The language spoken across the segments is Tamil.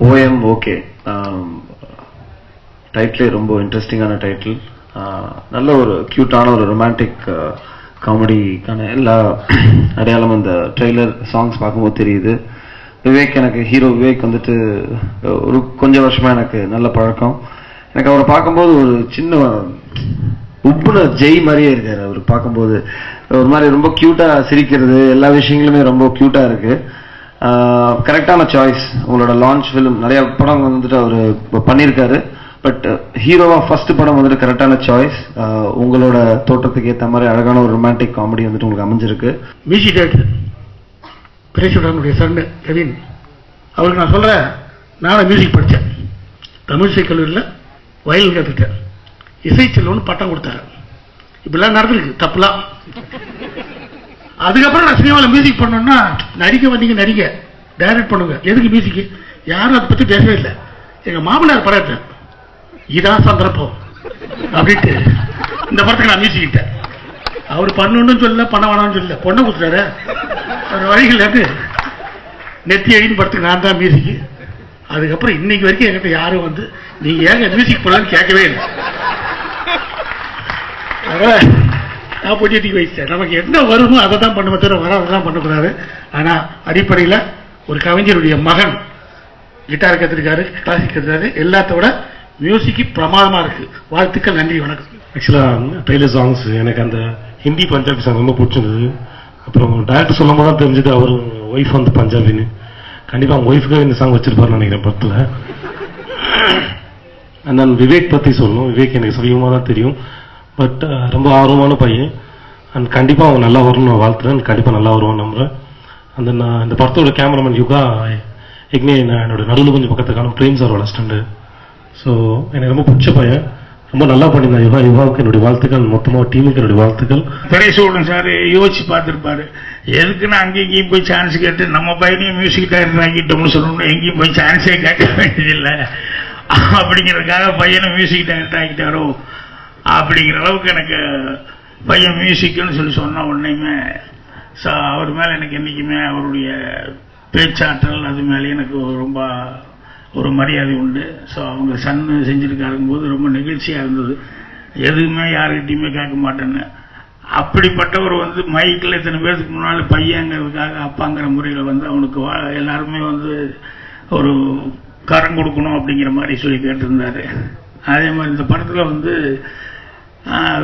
OM ஓகே டைட்டிலே ரொம்ப இன்ட்ரெஸ்டிங்கான டைட்டில். நல்ல ஒரு கியூட்டான ஒரு ரொமான்டிக் காமெடிக்கான எல்லா அடையாளம் அந்த ட்ரெய்லர் சாங்ஸ் பார்க்கும்போது தெரியுது. விவேக், எனக்கு ஹீரோ விவேக் வந்துட்டு ஒரு கொஞ்சம் வருஷமா எனக்கு நல்ல பழக்கம். எனக்கு அவரை பார்க்கும்போது ஒரு சின்ன உப்புன ஜெய் மாதிரியே இருக்காரு. அவர் பார்க்கும்போது ஒரு மாதிரி ரொம்ப கியூட்டா சிரிக்கிறது, எல்லா விஷயங்களுமே ரொம்ப கியூட்டா இருக்கு. கரெக்டான சாய்ஸ். உங்களோட லான்ச் ஃபிலிம் நிறைய படம் வந்துட்டு அவர் பண்ணியிருக்காரு. பட் ஹீரோவா ஃபர்ஸ்ட் படம் வந்துட்டு கரெக்டான சாய்ஸ். உங்களோட தோற்றத்துக்கு ஏற்ற மாதிரி அழகான ஒரு ரொமான்டிக் காமெடி வந்துட்டு உங்களுக்கு அமைஞ்சிருக்கு. மியூசிக் டைரக்டர் பிரேஷனுடைய சன் கெவின் அவருக்கு நான் சொல்றேன், நானும் மியூசிக் படித்தேன். தமிழிசை கல்லூரியில் வயலின் கற்றுக்கிட்டேன். இசைச்செல்வன் பட்டம் கொடுத்தாரு. இப்படிலாம் நடந்திருக்கு தப்புலாம். அதுக்கப்புறம் நான் சினிமாவில் மியூசிக் பண்ணணும்னா நடிக்க வந்தீங்க, நடிக்க டைரக்ட் பண்ணுங்க, எதுக்கு மியூசிக், யாரும் அதை பற்றி பேசவே இல்லை. எங்க மாமனார் படம் இதான் சந்தர்ப்பம் அப்படின்ட்டு இந்த படத்துக்கு நான் மியூசிக்கிட்டேன். அவர் பண்ணணும்னு சொல்லல, பண்ண வேணாம்னு சொல்லல, பொண்ணை கொடுத்துட்டாரு. அவர் வழிகள் நெத்தி அழின்னு படத்துக்கு நான் தான் மியூசிக். அதுக்கப்புறம் இன்னைக்கு வரைக்கும் என்கிட்ட யாரும் வந்து நீங்க ஏங்க மியூசிக் பண்ணலான்னு கேட்கவே இல்லை. ஆப்போசிட்டிக் வைஸ் நமக்கு என்ன வருமோ அதை தான் பண்ணுமே தவிர வராதான் பண்ணக்கூடாது. ஆனா அடிப்படையில் ஒரு கவிஞருடைய மகன் கிட்டார் கத்துருக்காரு, கிளாசிக் கத்துறாரு, எல்லாத்தோட மியூசிக் பிரமாதமா இருக்கு. வாழ்த்துக்கள், நன்றி, வணக்கம். ஆக்சுவலா ட்ரெய்லர் சாங்ஸ் எனக்கு அந்த ஹிந்தி பஞ்சாபி சாங் ரொம்ப பிடிச்சிருந்தது. அப்புறம் டைரக்டர் சொல்லும் போது தான் தெரிஞ்சது அவர் ஒய்ஃப் வந்து பஞ்சாபின்னு. கண்டிப்பா அவங்க ஒய்ஃபுக்காக இந்த சாங் வச்சிருப்பாருன்னு நினைக்கிறேன் படத்துல. நான் விவேக் பத்தி சொல்லணும். விவேக் எனக்கு சமீபமா தான் தெரியும். பட் ரொம்ப ஆர்வமான பையன். அண்ட் கண்டிப்பா அவன் நல்லா வரும்னு வாழ்த்துறேன். கண்டிப்பா நல்லா வருவான் நம்புறேன். அந்த நான் இந்த படத்தோட கேமராமேன் யுகா எக்னே என்னோட நடுவில் கொஞ்சம் பக்கத்து காலம் பிரேம் சாரோட ஸ்டண்டு. ஸோ எனக்கு ரொம்ப பிடிச்ச பையன், ரொம்ப நல்லா பண்ணியிருந்தான் யுகா. யுகாவுக்கு என்னுடைய வாழ்த்துக்கள், மொத்தமாக டீமுக்கு என்னுடைய வாழ்த்துக்கள். திரைசூழன் சார் யோசிச்சு பார்த்துருப்பாரு, எதுக்குன்னு அங்கேயும் இங்கேயும் போய் சான்ஸ் கேட்டு நம்ம பையனையும் மியூசிக் டைரக்டர் ஆகிட்டோம்னு சொல்லணும்னு எங்கேயும் போய் சான்ஸே கேட்க வேண்டியதில்லை அப்படிங்கிறதுக்காக பையனை மியூசிக் டைரக்டர் ஆகிட்டாரோ அப்படிங்கிற அளவுக்கு எனக்கு பையன் மியூசிக்னு சொல்லி சொன்ன உடனேயுமே அவர் மேலே எனக்கு என்றைக்குமே அவருடைய பேச்சாற்றல் அது மேலே எனக்கு ரொம்ப ஒரு மரியாதை உண்டு. ஸோ அவங்க சன்னு செஞ்சுருக்காருங்கும் போது ரொம்ப நெகிழ்ச்சியாக இருந்தது. எதுவுமே யாருக்கிட்டையுமே கேட்க மாட்டேன்னு அப்படிப்பட்டவர் வந்து மைக்கில் இத்தனை பேருக்கு முன்னால் பையங்கிறதுக்காக அப்பாங்கிற முறையில் வந்து அவனுக்கு எல்லாருமே வந்து ஒரு கரம் கொடுக்கணும் அப்படிங்கிற மாதிரி சொல்லி கேட்டிருந்தாரு. அதே மாதிரி இந்த படத்தில் வந்து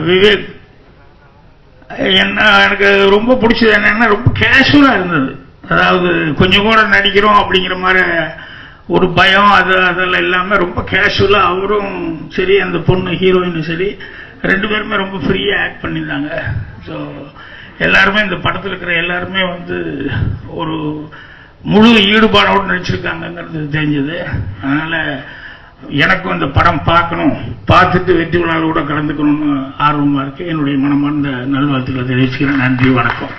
விவேக் என்ன எனக்கு ரொம்ப பிடிச்சது என்னன்னா ரொம்ப கேஷுவலாக இருந்தது. அதாவது கொஞ்சம் கூட நடிக்கிறோம் அப்படிங்கிற மாதிரி ஒரு பயம் அதெல்லாம் இல்லாமல் ரொம்ப கேஷுவலாக அவரும் சரி அந்த பொண்ணு ஹீரோயினும் சரி ரெண்டு பேருமே ரொம்ப ஃப்ரீயாக ஆக்ட் பண்ணியிருந்தாங்க. ஸோ எல்லாருமே இந்த படத்தில் இருக்கிற எல்லாருமே வந்து ஒரு முழு ஈடுபாடோடு நடிச்சிருக்காங்கிறது தெரிஞ்சது. அதனால எனக்கும் இந்த படம் பார்க்கணும், பார்த்துட்டு வெற்றி விழாவில் கூட கலந்துக்கணும்னு ஆர்வமாக இருக்கு. என்னுடைய மனமார்ந்த நல்வாழ்த்துக்களை தெரிவிச்சுக்கிறேன். நன்றி, வணக்கம்.